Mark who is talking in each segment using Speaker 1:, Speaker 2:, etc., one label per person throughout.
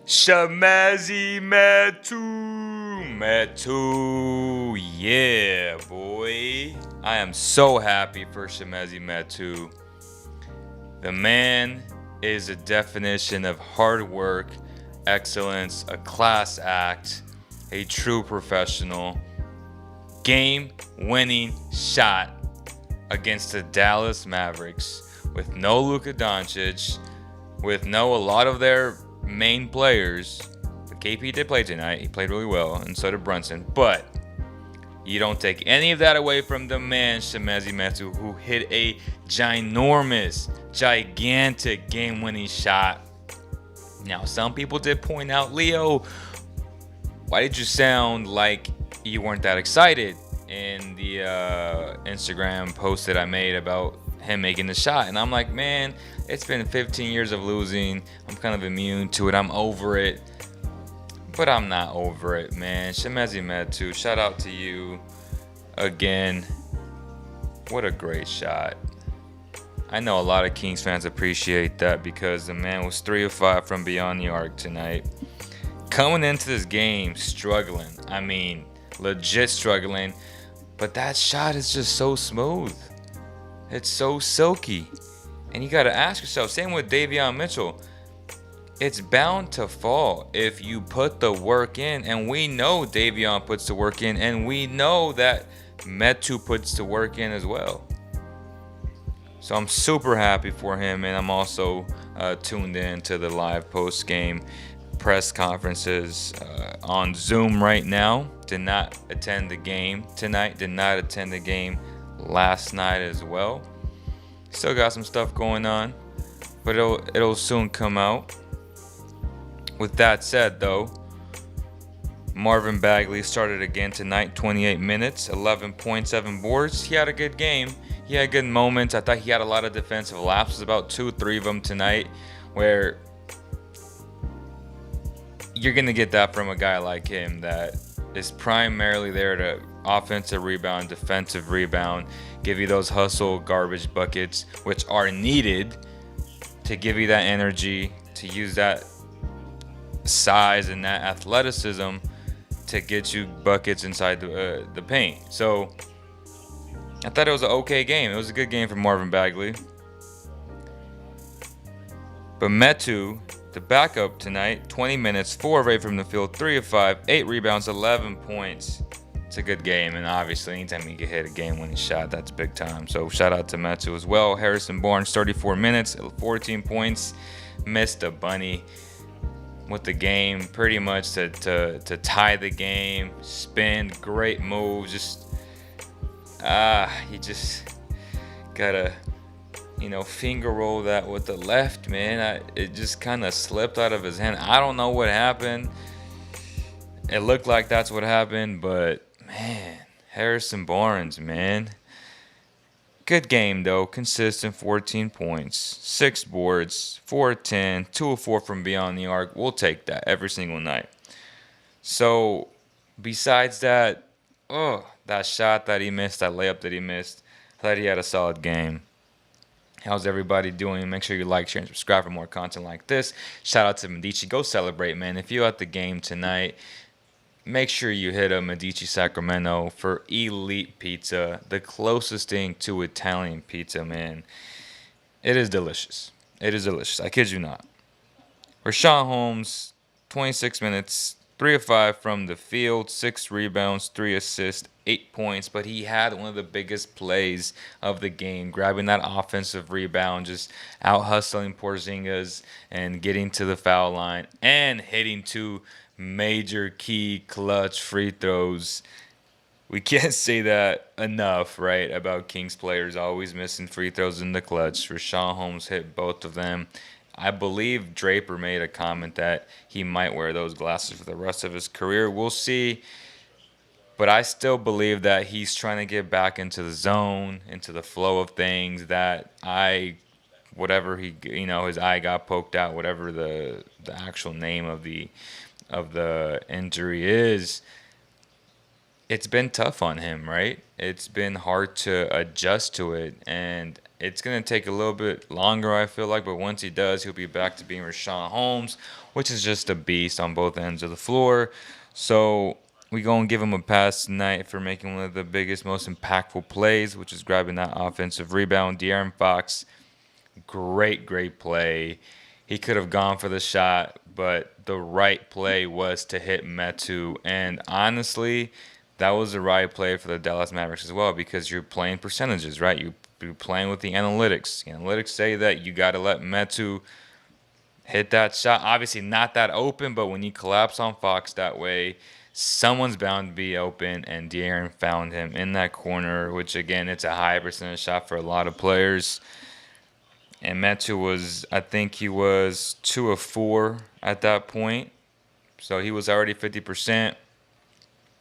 Speaker 1: Shamazi Metu, yeah, boy. I am so happy for Shamazi Metu. The man is a definition of hard work, excellence, a class act, a true professional. Game-winning shot against the Dallas Mavericks with no Luka Doncic, with a lot of their main players. KP did play tonight. He played really well, and so did Brunson. But you don't take any of that away from the man, Shamazi Metu, who hit a gigantic game-winning shot. Now, some people did point out, Leo, why did you sound like you weren't that excited in the Instagram post that I made about him making the shot? And I'm like, man, it's been 15 years of losing. I'm kind of immune to it. I'm over it. But I'm not over it, man. Shamazi Metu, shout out to you again. What a great shot. I know a lot of Kings fans appreciate that because the man was 3 of 5 from beyond the arc tonight. Coming into this game struggling. I mean, legit struggling. But that shot is just so smooth. It's so silky. And you got to ask yourself, same with Davion Mitchell, it's bound to fall if you put the work in. And we know Davion puts the work in. And we know that Metu puts the work in as well. So I'm super happy for him. And I'm also tuned in to the live post-game press conferences on Zoom right now. Did not attend the game tonight. Did not attend the game last night as well. Still got some stuff going on, but it'll soon come out. With that said, though, Marvin Bagley started again tonight, 28 minutes, 11.7 boards. He had a good game. He had good moments. I thought he had a lot of defensive lapses, about 2-3 of them tonight, where you're going to get that from a guy like him that is primarily there to offensive rebound, defensive rebound, give you those hustle garbage buckets, which are needed to give you that energy, to use that size and that athleticism to get you buckets inside the paint. So I thought it was an okay game. It was a good game for Marvin Bagley. But Metu, the backup tonight, 20 minutes, 4 of 8 from the field, 3 of 5, 8 rebounds, 11 points. It's a good game, and obviously anytime you can hit a game-winning shot, that's big time. So shout out to Metu as well. Harrison Barnes, 34 minutes, 14 points, missed a bunny with the game, pretty much to tie the game. Spin, great moves. You just gotta, finger roll that with the left, man. It just kind of slipped out of his hand. I don't know what happened. It looked like that's what happened, but man, Harrison Barnes, man. Good game, though. Consistent, 14 points, 6 boards, 4 of 10, 2 of 4 from beyond the arc. We'll take that every single night. So, besides that, that shot that he missed, that layup that he missed, I thought he had a solid game. How's everybody doing? Make sure you like, share, and subscribe for more content like this. Shout out to Medici. Go celebrate, man. If you're at the game tonight, make sure you hit up Medici Sacramento for elite pizza, the closest thing to Italian pizza, man. It is delicious. It is delicious. I kid you not. Rashawn Holmes, 26 minutes, 3 of 5 from the field, 6 rebounds, 3 assists, 8 points. But he had one of the biggest plays of the game, grabbing that offensive rebound, just out-hustling Porzingis and getting to the foul line and hitting 2 major key clutch free throws. We can't say that enough, right, about Kings players always missing free throws in the clutch. Rashawn Holmes hit both of them. I believe Draper made a comment that he might wear those glasses for the rest of his career. We'll see. But I still believe that he's trying to get back into the zone, into the flow of things, that whatever his eye got poked out, whatever the actual name of the injury is, it's been tough on him, right? It's been hard to adjust to it, and it's gonna take a little bit longer, I feel like. But once he does, he'll be back to being Rashawn Holmes, which is just a beast on both ends of the floor. So we gonna give him a pass tonight for making one of the biggest, most impactful plays, which is grabbing that offensive rebound. De'Aaron Fox, great play. He could have gone for the shot, but the right play was to hit Metu. And honestly, that was the right play for the Dallas Mavericks as well, because you're playing percentages, right? You're playing with the analytics. The analytics say that you got to let Metu hit that shot. Obviously, not that open, but when you collapse on Fox that way, someone's bound to be open, and De'Aaron found him in that corner, which, again, it's a high percentage shot for a lot of players. And Metu was, I think he was 2 of 4 at that point. So he was already 50%.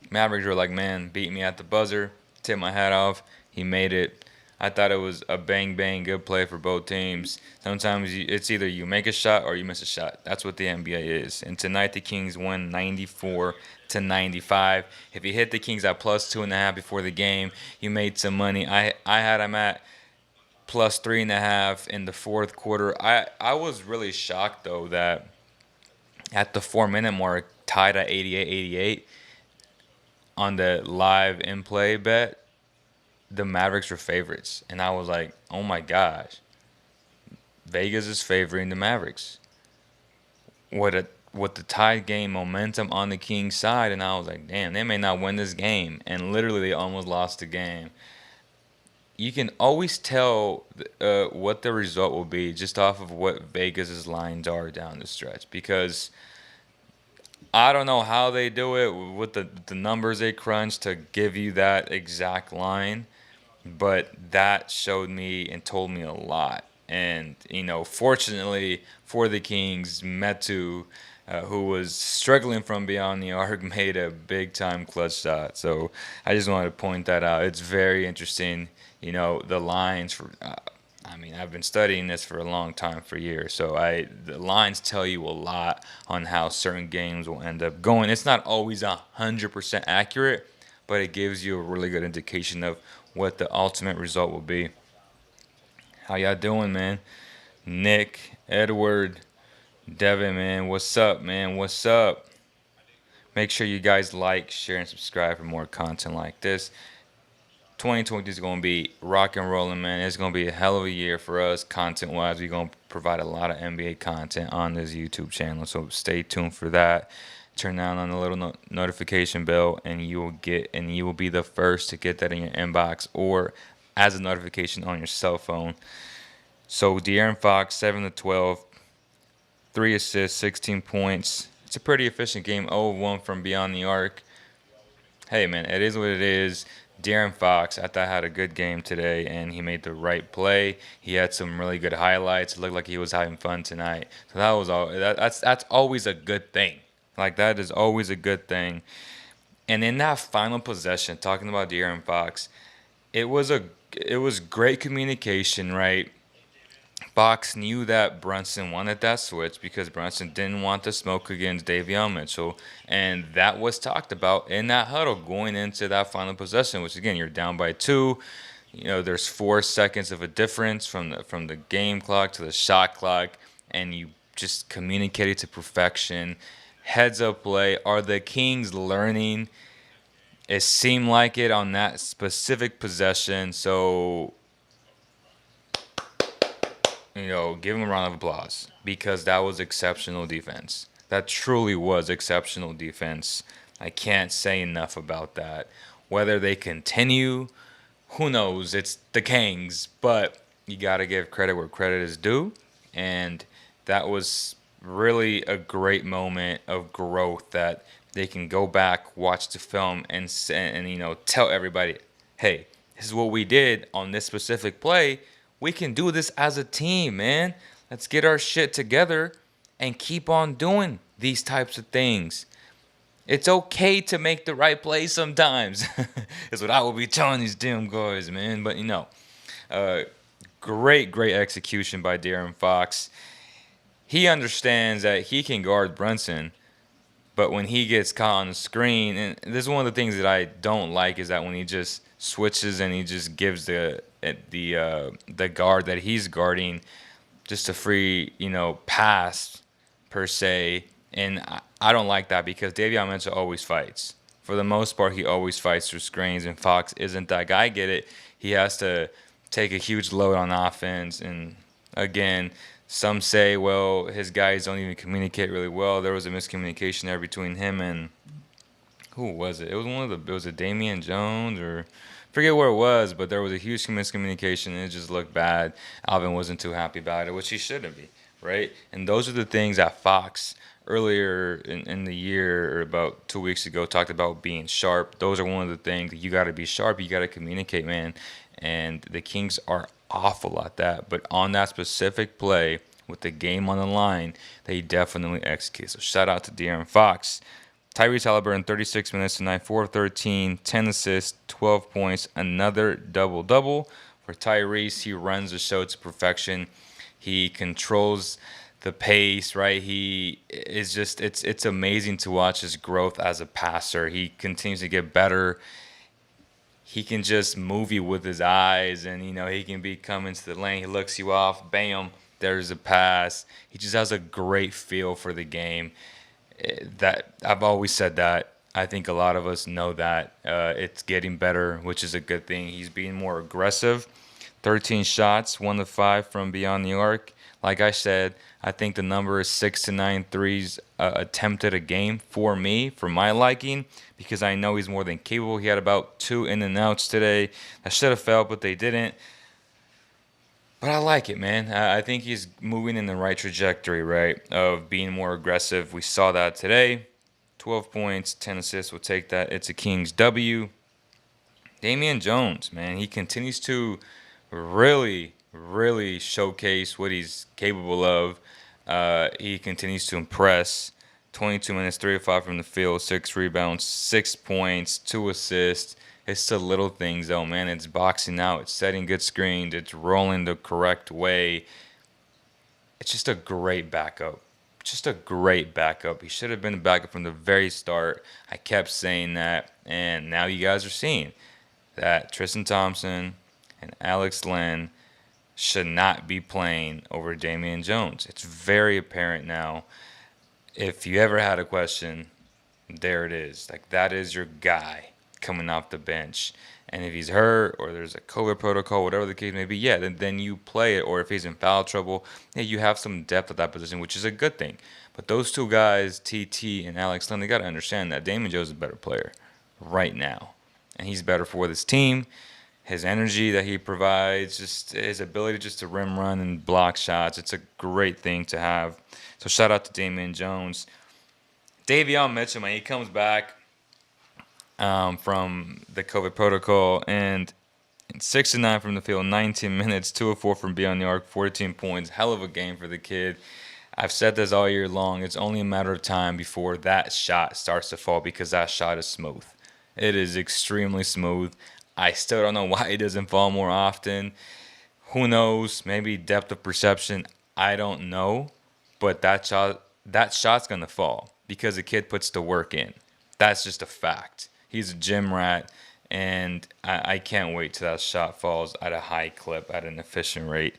Speaker 1: Mavericks were like, man, beat me at the buzzer. Tip my hat off. He made it. I thought it was a bang, good play for both teams. Sometimes it's either you make a shot or you miss a shot. That's what the NBA is. And tonight the Kings won 94-95. If you hit the Kings at plus 2.5 before the game, you made some money. I had them at plus 3.5 in the fourth quarter. I was really shocked, though, that at the 4-minute mark, tied at 88-88 on the live in-play bet, the Mavericks were favorites. And I was like, oh my gosh, Vegas is favoring the Mavericks. With the tied game momentum on the Kings side, and I was like, damn, they may not win this game. And literally, they almost lost the game. You can always tell what the result will be just off of what Vegas's lines are down the stretch, because I don't know how they do it with the numbers they crunch to give you that exact line, but that showed me and told me a lot. And, fortunately for the Kings, Metu, who was struggling from beyond the arc, made a big-time clutch shot. So I just wanted to point that out. It's very interesting, the lines for I've been studying this for a long time, for years. So the lines tell you a lot on how certain games will end up going. It's not always 100% accurate, but it gives you a really good indication of what the ultimate result will be. How y'all doing, man? Nick, Edward, Devin, man, what's up, man? What's up? Make sure you guys like, share, and subscribe for more content like this. 2020 is going to be rock and rolling, man. It's going to be a hell of a year for us content-wise. We're going to provide a lot of NBA content on this YouTube channel, so stay tuned for that. Turn down on the little notification bell, and you will be the first to get that in your inbox or as a notification on your cell phone. So De'Aaron Fox, 7 of 12, 3 assists, 16 points. It's a pretty efficient game. 0 of 1 from beyond the arc. Hey, man, it is what it is. De'Aaron Fox, I thought, had a good game today, and he made the right play. He had some really good highlights. It looked like he was having fun tonight. So that was all. That's always a good thing. Like, that is always a good thing. And in that final possession, talking about De'Aaron Fox, it was great communication, right? Fox knew that Brunson wanted that switch because Brunson didn't want the smoke against Davion Mitchell, and that was talked about in that huddle going into that final possession, which, again, you're down by 2. There's 4 seconds of a difference from the game clock to the shot clock, and you just communicated to perfection. Heads up play. Are the Kings learning? It seemed like it on that specific possession, so give him a round of applause, because that was exceptional defense. That truly was exceptional defense. I can't say enough about that. Whether they continue, who knows? It's the Kings, but you got to give credit where credit is due, and that was really a great moment of growth that they can go back, watch the film, and tell everybody, hey, this is what we did on this specific play. We can do this as a team, man. Let's get our shit together and keep on doing these types of things. It's okay to make the right play sometimes. That's what I will be telling these damn guys, man. But, great execution by De'Aaron Fox. He understands that he can guard Brunson, But when he gets caught on the screen, and this is one of the things that I don't like, is that when he just switches and he just gives the guard that he's guarding just a free, pass per se. And I don't like that because Davion Mitchell always fights. For the most part, he always fights through screens, and Fox isn't that guy. I get it. He has to take a huge load on offense. And again, some say, well, his guys don't even communicate really well. There was a miscommunication there between him and who was it? It was it Damian Jones, or forget where it was, but there was a huge miscommunication and it just looked bad. Alvin wasn't too happy about it, which he shouldn't be, right? And those are the things that Fox earlier in the year, or about 2 weeks ago, talked about being sharp. Those are one of the things. You got to be sharp. You got to communicate, man. And the Kings are awful at that. But on that specific play, with the game on the line, they definitely execute. So shout out to De'Aaron Fox. Tyrese Haliburton, 36 minutes tonight, 4 of 13, 10 assists, 12 points, another double-double. For Tyrese, he runs the show to perfection. He controls the pace, right? He is just, it's amazing to watch his growth as a passer. He continues to get better. He can just move you with his eyes, and, he can be coming to the lane. He looks you off, bam, there's a pass. He just has a great feel for the game. That I've always said that. I think a lot of us know that. It's getting better, which is a good thing. He's being more aggressive. 13 shots, 1 of 5 from beyond the arc. Like I said, I think the number is 6 to 9 threes attempted a game for me, for my liking, because I know he's more than capable. He had about 2 in and outs today. I should have fell, but they didn't. But I like it, man. I think he's moving in the right trajectory, right, of being more aggressive. We saw that today. 12 points, 10 assists. We'll take that. It's a Kings W. Damian Jones, man, he continues to really, really showcase what he's capable of. He continues to impress. 22 minutes, 3 of 5 from the field, 6 rebounds, 6 points, 2 assists. It's the little things, though, man. It's boxing out. It's setting good screens. It's rolling the correct way. It's just a great backup. Just a great backup. He should have been a backup from the very start. I kept saying that, and now you guys are seeing that Tristan Thompson and Alex Len should not be playing over Damian Jones. It's very apparent now. If you ever had a question, there it is. Like, that is your guy coming off the bench. And if he's hurt or there's a COVID protocol, whatever the case may be, yeah, then you play it. Or if he's in foul trouble, yeah, you have some depth at that position, which is a good thing. But those two guys, TT and Alex Len, they got to understand that Damian Jones is a better player right now. And he's better for this team. His energy that he provides, just his ability just to rim run and block shots, it's a great thing to have. So shout out to Damian Jones. Davion Mitchell, man, he comes back from the COVID protocol, and 6 of 9 from the field, 19 minutes, 2 of 4 from beyond the arc, 14 points. Hell of a game for the kid. I've said this all year long. It's only a matter of time before that shot starts to fall, because that shot is smooth. It is extremely smooth. I still don't know why it doesn't fall more often. Who knows? Maybe depth of perception. I don't know. But that shot's going to fall because the kid puts the work in. That's just a fact. He's a gym rat, and I can't wait till that shot falls at a high clip, at an efficient rate.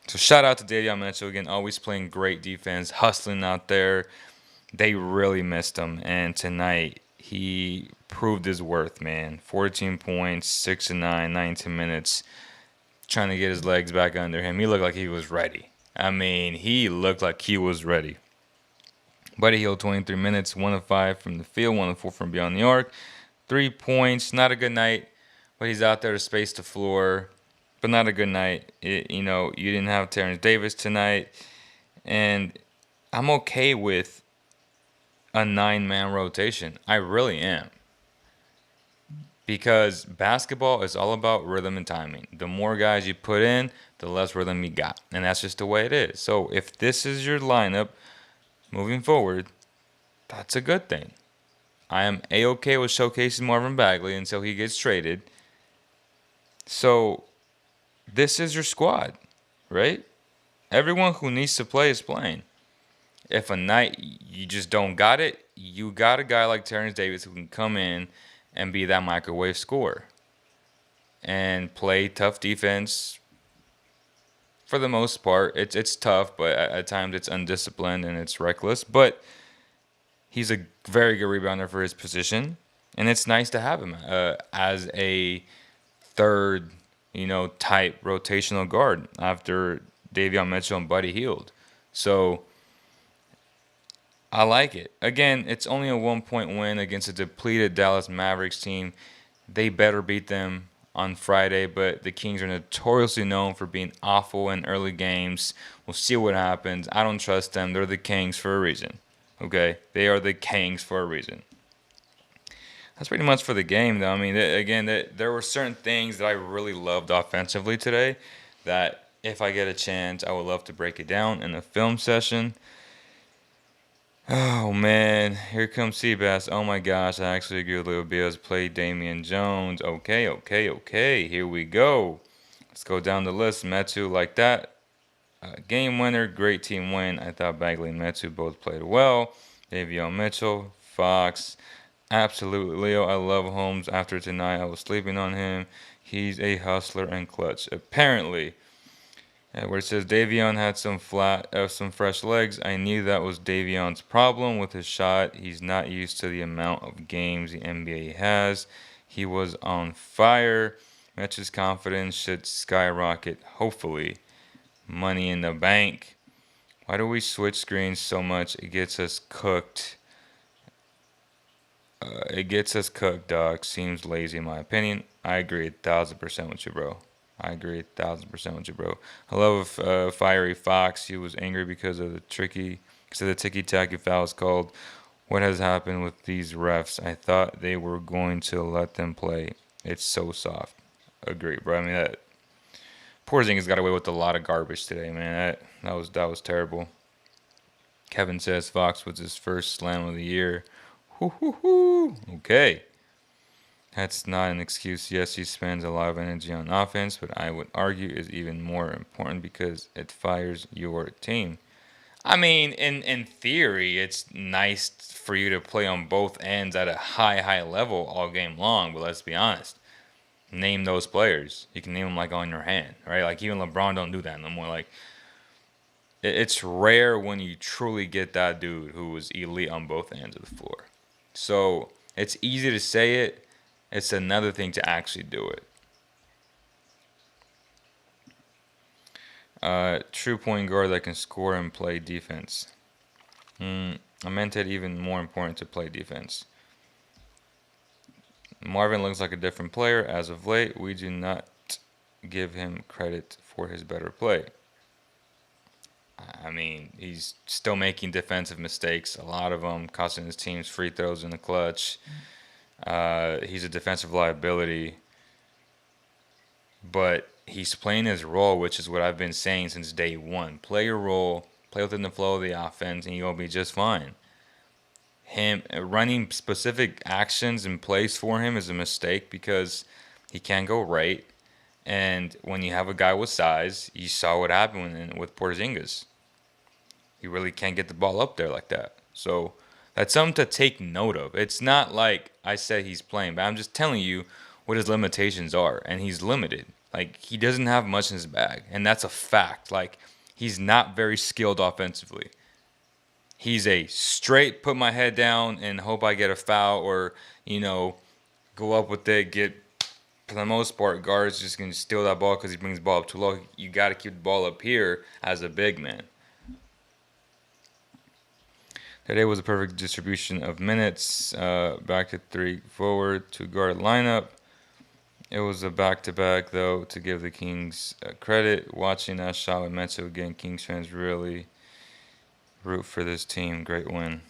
Speaker 1: So shout out to Davion Mitchell again, always playing great defense, hustling out there. They really missed him, and tonight he proved his worth, man. 14 points, 6 of 9, 19 minutes, trying to get his legs back under him. He looked like he was ready. I mean, he looked like he was ready. Buddy Hield, 23 minutes, 1 of 5 from the field, 1 of 4 from beyond the arc. 3 points, not a good night, but he's out there to space the floor, but not a good night. You didn't have Terrence Davis tonight, and I'm okay with a 9-man rotation. I really am. Because basketball is all about rhythm and timing. The more guys you put in, the less rhythm you got. And that's just the way it is. So if this is your lineup moving forward, that's a good thing. I am A-okay with showcasing Marvin Bagley until he gets traded. So this is your squad, right? Everyone who needs to play is playing. If a night you just don't got it, you got a guy like Terrence Davis who can come in and be that microwave scorer and play tough defense. For the most part, it's tough, but at times it's undisciplined and it's reckless. But he's a very good rebounder for his position, and it's nice to have him as a third, type rotational guard after Davion Mitchell and Buddy Hield. So I like it. Again, it's only a 1-point win against a depleted Dallas Mavericks team. They better beat them on Friday, but the Kings are notoriously known for being awful in early games. We'll see what happens. I don't trust them. They're the Kings for a reason. Okay? They are the Kings for a reason. That's pretty much for the game, though. I mean, there were certain things that I really loved offensively today that if I get a chance, I would love to break it down in a film session. Oh, man. Here comes Seabass. Oh, my gosh. I actually agree with Lil Bills. Play Damian Jones. Okay. Here we go. Let's go down the list. Metu like that. Game winner. Great team win. I thought Bagley and Metu both played well. Davion Mitchell. Fox. Absolutely, Leo. I love Holmes. After tonight, I was sleeping on him. He's a hustler and clutch. Apparently. Where it says Davion had some fresh legs. I knew that was Davion's problem with his shot. He's not used to the amount of games the NBA has. He was on fire. Metch's confidence should skyrocket, hopefully. Money in the bank. Why do we switch screens so much? It gets us cooked. Dog. Seems lazy in my opinion. I agree 1,000% with you, bro. I love Fiery Fox. He was angry because of the ticky-tacky fouls called. What has happened with these refs? I thought they were going to let them play. It's so soft. Agree, bro. I mean, that Porzingis got away with a lot of garbage today, man. That was terrible. Kevin says Fox was his first slam of the year. Okay. That's not an excuse. Yes, he spends a lot of energy on offense, but I would argue is even more important because it fires your team. I mean, in theory, it's nice for you to play on both ends at a high level all game long, but let's be honest. Name those players. You can name them like on your hand, right? Like even LeBron don't do that no more. Like it's rare when you truly get that dude who is elite on both ends of the floor. So it's easy to say it. It's another thing to actually do it. True point guard that can score and play defense. I meant it even more important to play defense. Marvin looks like a different player as of late. We do not give him credit for his better play. I mean, he's still making defensive mistakes. A lot of them costing his team's free throws in the clutch. He's a defensive liability, but he's playing his role, which is what I've been saying since day one. Play your role, play within the flow of the offense, and you'll be just fine. Him running specific actions and plays for him is a mistake because he can't go right. And when you have a guy with size, you saw what happened with Porzingis. You really can't get the ball up there like that. So that's something to take note of. It's not like I said he's playing, but I'm just telling you what his limitations are, and he's limited. Like, he doesn't have much in his bag, and that's a fact. Like, he's not very skilled offensively. He's a straight put my head down and hope I get a foul or, go up with it, get, for the most part, guards just going to steal that ball because he brings the ball up too low. You got to keep the ball up here as a big man. Today was a perfect distribution of minutes. Back to 3 forward, 2 guard lineup. It was a back-to-back, though, to give the Kings credit. Watching that shot with Metu again, Kings fans really root for this team. Great win.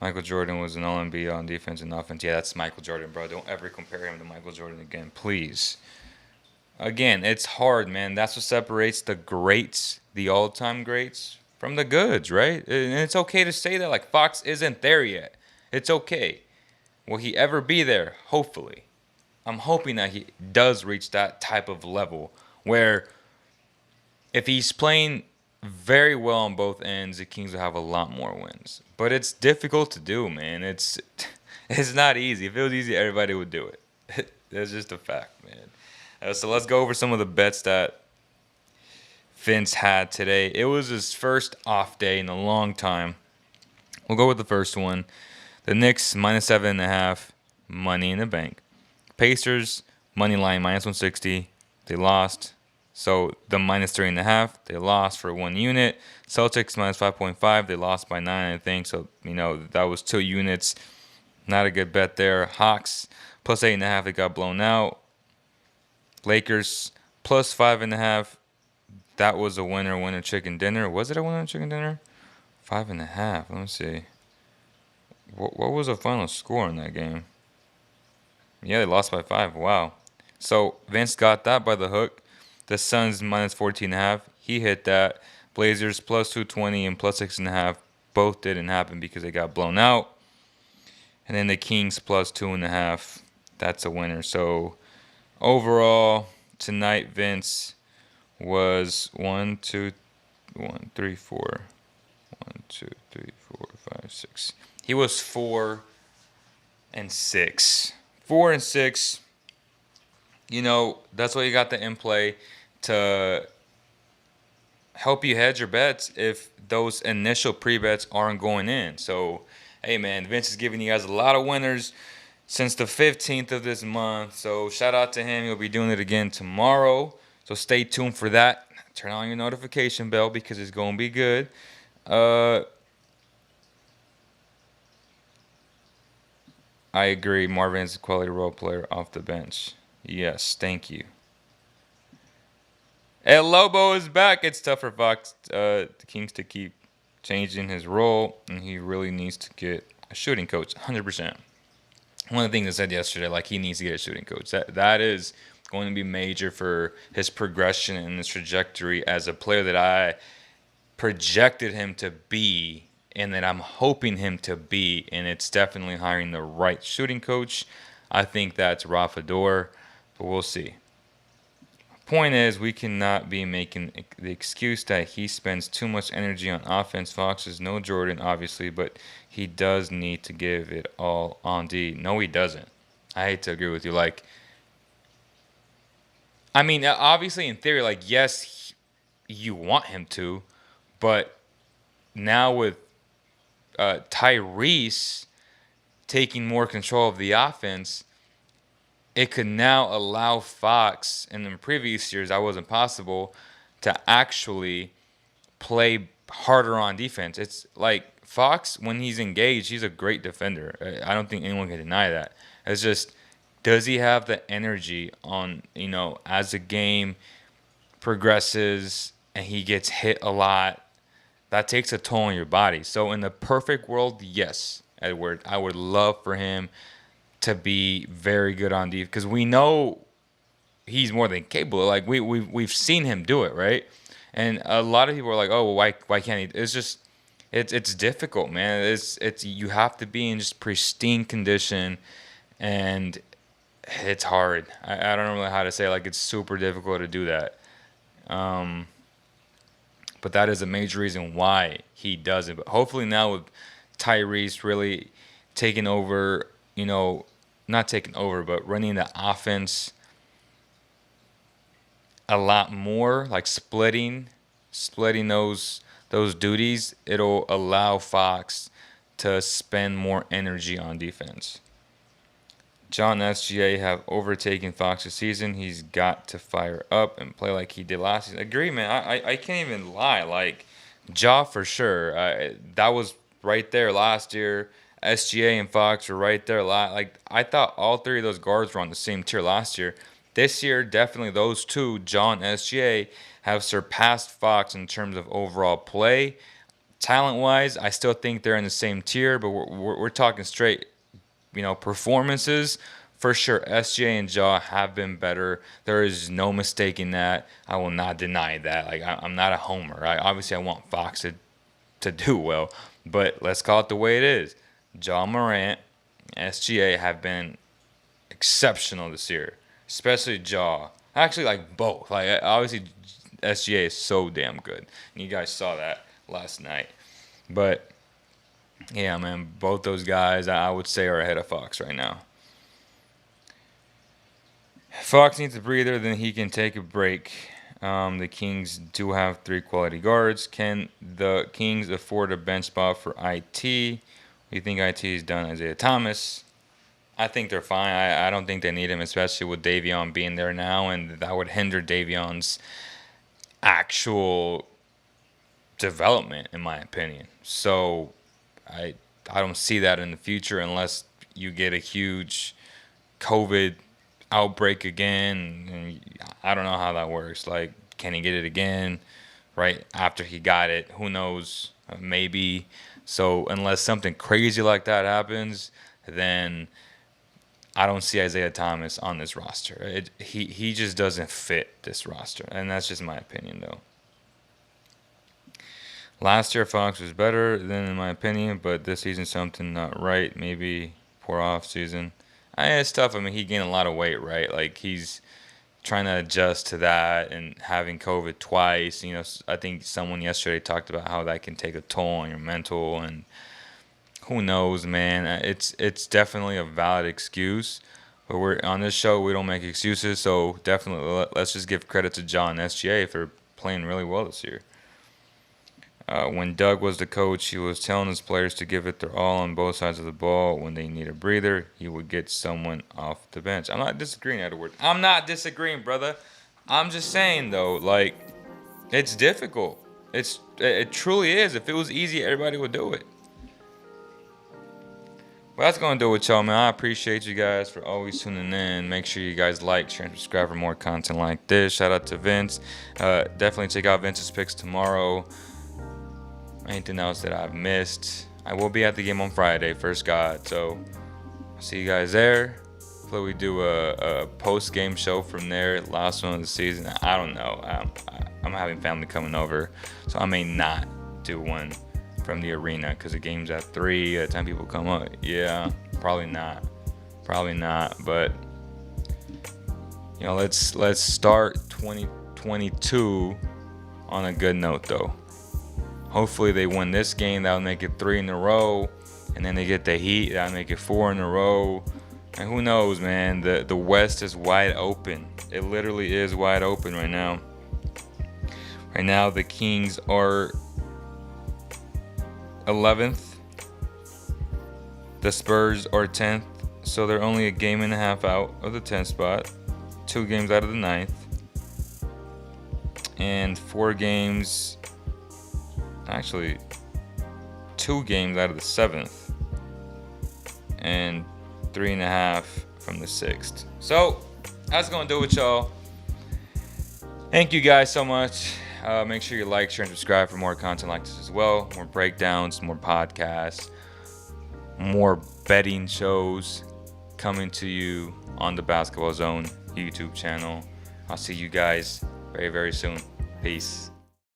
Speaker 1: Michael Jordan was an All-NBA on defense and offense. Yeah, that's Michael Jordan, bro. Don't ever compare him to Michael Jordan again, please. Again, it's hard, man. That's what separates the greats, the all-time greats, from the goods, right? And it's okay to say that. Like, Fox isn't there yet. It's okay. Will he ever be there? Hopefully. I'm hoping that he does reach that type of level where if he's playing very well on both ends. The Kings will have a lot more wins, but it's difficult to do, man. It's not easy. If it was easy, everybody would do it. That's just a fact, man. So let's go over some of the bets that Vince had today. It was his first off day in a long time. We'll go with the first one. The Knicks -7.5, money in the bank. Pacers money line -160. They lost. So the -3.5, they lost for 1 unit. Celtics -5.5, they lost by 9, I think. So that was 2 units. Not a good bet there. Hawks +8.5, they got blown out. Lakers +5.5. That was a winner chicken dinner. Was it a winner chicken dinner? 5.5. Let me see. What was the final score in that game? Yeah, they lost by 5. Wow. So Vince got that by the hook. The Suns -14.5. He hit that. Blazers +220 and +6.5. Both didn't happen because they got blown out. And then the Kings +2.5. That's a winner. So overall tonight, Vince was 1, 2, 1, 3, 4. 1, 2, 3, 4, 5, 6. He was 4 and 6. 4 and 6. That's why you got the in play to help you hedge your bets if those initial pre-bets aren't going in. So, hey, man, Vince is giving you guys a lot of winners since the 15th of this month. So, shout out to him. He'll be doing it again tomorrow. So, stay tuned for that. Turn on your notification bell because it's going to be good. I agree. Marvin's a quality role player off the bench. Yes, thank you. El Lobo is back. It's tough for Fox, the Kings to keep changing his role, and he really needs to get a shooting coach, 100%. One of the things I said yesterday, like he needs to get a shooting coach. That is going to be major for his progression and his trajectory as a player that I projected him to be and that I'm hoping him to be, and it's definitely hiring the right shooting coach. I think that's Rafa Dor, but we'll see. Point is, we cannot be making the excuse that he spends too much energy on offense. Fox is no Jordan, obviously, but he does need to give it all on D. No, he doesn't. I hate to agree with you. Obviously, in theory, yes, you want him to, but now with Tyrese taking more control of the offense, it could now allow Fox, in the previous years that wasn't possible, to actually play harder on defense. It's like Fox, when he's engaged, he's a great defender. I don't think anyone can deny that. It's just, does he have the energy on, as the game progresses and he gets hit a lot, that takes a toll on your body. So in the perfect world, yes, Edward, I would love for him to be very good on defense because we know he's more than capable. We've seen him do it, right? And a lot of people are like, oh, well, why can't he? It's just it's difficult, man. It's you have to be in just pristine condition, and it's hard. I don't know how to say it. It's super difficult to do that. But that is a major reason why he doesn't. But hopefully now with Tyrese really taking over, not taking over, but running the offense a lot more, splitting those duties, it'll allow Fox to spend more energy on defense. John SGA have overtaken Fox this season. He's got to fire up and play like he did last season. Agree, man. I can't even lie. Ja for sure. That was right there last year. SGA and Fox were right there. I thought all three of those guards were on the same tier last year. This year, definitely those two, John and SGA, have surpassed Fox in terms of overall play. Talent-wise, I still think they're in the same tier, but we're talking straight, performances. For sure, SGA and Ja have been better. There is no mistaking that. I will not deny that. I'm not a homer. Obviously, I want Fox to do well, but let's call it the way it is. Ja Morant, SGA have been exceptional this year, especially Ja. Actually, both. Obviously, SGA is so damn good. And you guys saw that last night. But yeah, man, both those guys I would say are ahead of Fox right now. Fox needs a breather, then he can take a break. The Kings do have 3 quality guards. Can the Kings afford a bench spot for IT? You think IT is done? Isaiah Thomas? I think they're fine. I don't think they need him, especially with Davion being there now, and that would hinder Davion's actual development, in my opinion. So I don't see that in the future unless you get a huge COVID outbreak again. And I don't know how that works. Like, can he get it again right after he got it? Who knows? Maybe. So unless something crazy like that happens, then I don't see Isaiah Thomas on this roster. He just doesn't fit this roster, and that's just my opinion, though. Last year, Fox was better than, in my opinion, but this season something not right. Maybe poor off season. It's tough. I mean, he gained a lot of weight, right? Like, he's trying to adjust to that and having COVID twice. You know, I think someone yesterday talked about how that can take a toll on your mental, and who knows, man. It's definitely a valid excuse. But we're on this show, we don't make excuses, so definitely let's just give credit to John SGA for playing really well this year. When Doug was the coach, he was telling his players to give it their all on both sides of the ball. When they need a breather, he would get someone off the bench. I'm not disagreeing, Edward. I'm not disagreeing, brother. I'm just saying, though, like, it's difficult. It truly is. If it was easy, everybody would do it. Well, that's going to do it, y'all, man. I appreciate you guys for always tuning in. Make sure you guys like, share, and subscribe for more content like this. Shout out to Vince. Definitely check out Vince's picks tomorrow. Anything else that I've missed? I will be at the game on Friday, sqaud. So, I'll see you guys there. Hopefully we do a post-game show from there. Last one of the season. I don't know. I'm having family coming over, so I may not do one from the arena because the game's at 3. By the time people come up, yeah, probably not. But you know, let's start 2022 on a good note, though. Hopefully they win this game. That'll make it 3 in a row. And then they get the Heat. That'll make it 4 in a row. And who knows, man. The West is wide open. It literally is wide open right now. Right now, the Kings are 11th. The Spurs are 10th. So they're only a game and a half out of the 10th spot. 2 games out of the 9th. And 4 games... Actually, 2 games out of the 7th, and 3.5 from the 6th. So that's gonna do it, y'all. Thank you guys so much. Make sure you like, share, and subscribe for more content like this as well. More breakdowns, more podcasts, more betting shows coming to you on the Basketball Zone YouTube channel. I'll see you guys very, very soon. Peace.